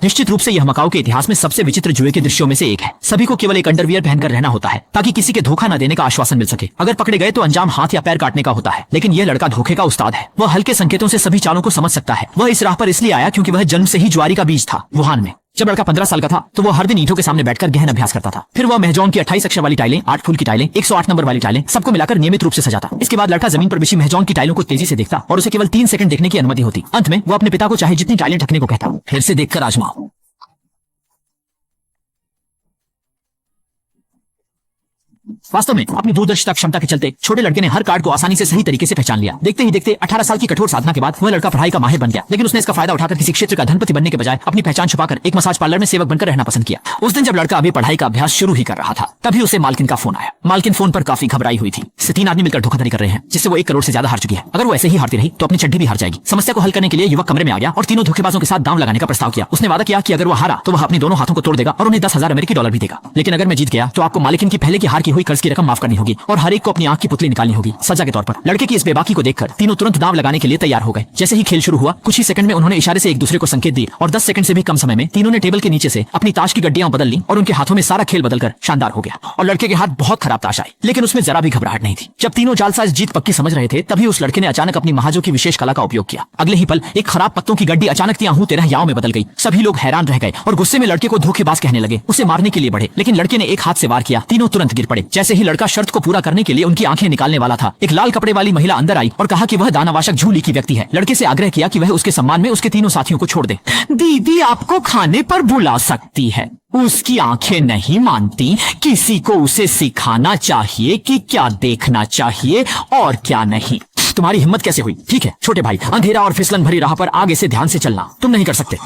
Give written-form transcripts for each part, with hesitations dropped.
निश्चित रूप से यह मकाऊ के इतिहास में सबसे विचित्र जुए के दृश्यों में से एक है। सभी को केवल एक अंडरवियर पहनकर रहना होता है ताकि किसी के धोखा न देने का आश्वासन मिल सके। अगर पकड़े गए तो अंजाम हाथ या पैर काटने का होता है, लेकिन यह लड़का धोखे का उस्ताद है। वह हल्के संकेतों से सभी चालों को समझ सकता है। वह इस राह पर इसलिए आया क्योंकि वह जन्म से ही जुआरी का बीज था। वुहान में जब लड़का 15 साल का था तो वह हर दिन ईंटों के सामने बैठकर गहन अभ्यास करता था। फिर वह महजौन की 28 अक्षर वाली टाइलें, 8 फूल की टाइलें, 108 नंबर वाली टाइलें सबको मिलाकर नियमित रूप से सजाता। इसके बाद लड़का जमीन पर बिछी महजौन की टाइलों को तेजी से देखता और उसे केवल 3 सेकंड देखने की अनुमति होती। अंत में वो अपने पिता को चाहे जितनी टाइलें ढकने को कहता, फिर से देखकर आजमाओ। वास्तव में अपनी दूरदर्शिता क्षमता के चलते छोटे लड़के ने हर कार्ड को आसानी से सही तरीके से पहचान लिया। देखते ही देखते 18 साल की कठोर साधना के बाद वह लड़का पढ़ाई का माहिर बन गया, लेकिन उसने इसका फायदा उठाकर किसी क्षेत्र का धनपति बनने के बजाय अपनी पहचान छुपाकर एक मसाज पार्लर में सेवक बनकर रहना पसंद किया। उस दिन जब लड़का अभी पढ़ाई का अभ्यास शुरू ही कर रहा था, तभी उसे मालकिन का फोन आया। मालकिन फोन पर काफी घबराई हुई थी। इससे 3 आदमी मिलकर धोखाधड़ी कर रहे हैं, जिससे वो 1 करोड़ से ज्यादा हार चुकी है। अगर वो ऐसे ही हारती रही तो अपनी चड्डी भी हार जाएगी। समस्या को हल करने के लिए युवक कमरे में आ गया और तीनों धोखेबाजों के साथ दांव लगाने का प्रस्ताव किया। उसने वादा किया कि अगर वो हारा तो वह अपने दोनों हाथों को तोड़ देगा और उन्हें 10,000 अमेरिकी डॉलर भी देगा। लेकिन अगर मैं जीत गया तो आपको मालिकिन की पहले की हार की हुई कर्ज की रकम माफ करनी होगी और हर एक को अपनी आंख की पुतली निकालनी होगी सजा के तौर पर। लड़के की इस बेबाकी को देखकर तीनों तुरंत दांव लगाने के लिए तैयार हो गए। जैसे ही खेल शुरू हुआ, कुछ ही सेकंड में उन्होंने इशारे से एक दूसरे को संकेत दिए और 10 सेकंड से भी कम समय में तीनों ने टेबल के नीचे से अपनी ताश की गड्डियां बदल ली और उनके हाथों में सारा खेल बदलकर शानदार हो गया। और लड़के के हाथ बहुत खराब ताश आई, लेकिन उसमें जरा भी घबराहट नहीं थी। जब तीनों जालसाज जीत पक्की समझ रहे थे, तभी उस लड़के ने अचानक अपनी महाजों की विशेष कला का उपयोग किया। अगले ही पल एक खराब पत्तों की गड्डी अचानक 13 याओं में बदल गई। सभी लोग हैरान रह गए और गुस्से में लड़के को धोखेबाज कहने लगे। उसे मारने के लिए बढ़े, लेकिन लड़के ने एक हाथ से वार किया। तीनों तुरंत गिर पड़े। जैसे ही लड़का शर्त को पूरा करने के लिए उनकी आंखें निकालने वाला था, एक लाल कपड़े वाली महिला अंदर आई और कहा कि वह दानावाशक झूली की व्यक्ति है। लड़के से आग्रह किया कि वह उसके सम्मान में उसके तीनों साथियों को छोड़ दे। दीदी आपको खाने पर बुला सकती है। उसकी आंखें नहीं मानती। किसी को उसे सिखाना चाहिए कि क्या देखना चाहिए और क्या नहीं। तुम्हारी हिम्मत कैसे हुई? ठीक है छोटे भाई, अंधेरा और फिसलन भरी राह पर आगे से ध्यान से चलना। तुम नहीं कर सकते।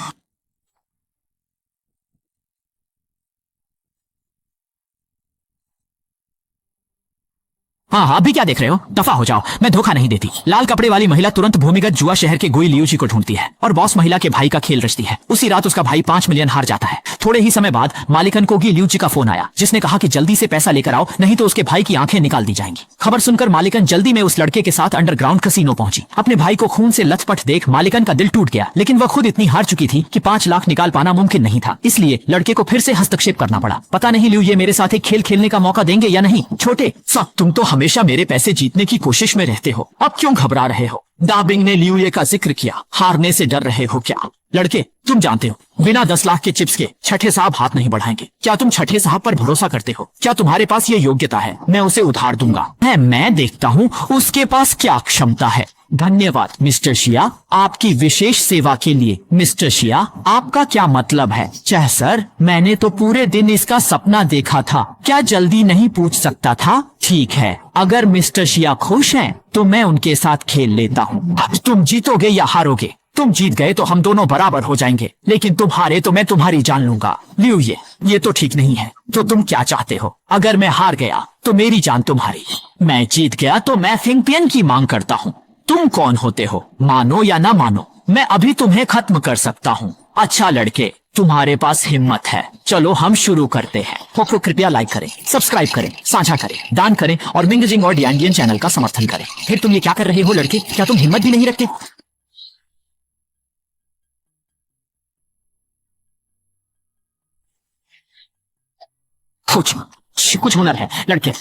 हाँ अभी क्या देख रहे हो? दफा हो जाओ, मैं धोखा नहीं देती। लाल कपड़े वाली महिला तुरंत भूमिगत जुआ शहर के गोई लियूची को ढूंढती है और बॉस महिला के भाई का खेल रचती है। उसी रात उसका भाई 5 मिलियन हार जाता है। थोड़े ही समय बाद मालिकन को गी लियूची का फोन आया, जिसने कहा कि जल्दी से पैसा लेकर आओ, नहीं तो उसके भाई की आंखें निकाल दी जाएंगी। खबर सुनकर मालिकन जल्दी में उस लड़के के साथ अंडरग्राउंड कसीनो पहुंची। अपने भाई को खून से लथपथ देख मालिकन का दिल टूट गया, लेकिन वह खुद इतनी हार चुकी थी कि 5 लाख निकाल पाना मुमकिन नहीं था। इसलिए लड़के को फिर से हस्तक्षेप करना पड़ा। पता नहीं लियू ये मेरे साथ एक खेल खेलने का मौका देंगे या नहीं। छोटे सब तुम तो हमेशा मेरे पैसे जीतने की कोशिश में रहते हो, अब क्यों घबरा रहे हो? दाबिंग ने लियूये का जिक्र किया। हारने से डर रहे हो क्या? लड़के तुम जानते हो बिना 10 लाख के चिप्स के छठे साहब हाथ नहीं बढ़ाएंगे। क्या तुम छठे साहब पर भरोसा करते हो? क्या तुम्हारे पास ये योग्यता है? मैं उसे उधार दूंगा। मैं देखता हूँ उसके पास क्या क्षमता है। धन्यवाद मिस्टर शिया, आपकी विशेष सेवा के लिए। मिस्टर शिया आपका क्या मतलब है? चाहे सर, मैंने तो पूरे दिन इसका सपना देखा था। क्या जल्दी नहीं पूछ सकता था? ठीक है, अगर मिस्टर शिया खुश हैं तो मैं उनके साथ खेल लेता हूँ। तुम जीतोगे या हारोगे? तुम जीत गए तो हम दोनों बराबर हो जाएंगे, लेकिन तुम हारे तो मैं तुम्हारी जान लूंगा। लियो ये तो ठीक नहीं है। तो तुम क्या चाहते हो? अगर मैं हार गया तो मेरी जान तुम्हारी, मैं जीत गया तो मैं फिंगपियन की मांग करता हूँ। तुम कौन होते हो? मानो या ना मानो, मैं अभी तुम्हें खत्म कर सकता हूँ। अच्छा लड़के, तुम्हारे पास हिम्मत है। चलो हम शुरू करते हैं। को कृपया लाइक करें, सब्सक्राइब करें, साझा करें, दान करें और मिंगजिंग और डियांडियन चैनल का समर्थन करें। फिर तुम ये क्या कर रहे हो लड़के? क्या तुम हिम्मत भी नहीं रखते? कुछ हुनर है लड़के।